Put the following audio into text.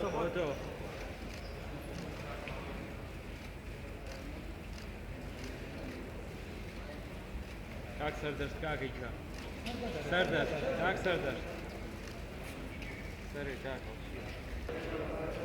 to. Tak, Serdar, как игра? Serdar, tak, Serdar. Serio, как вообще?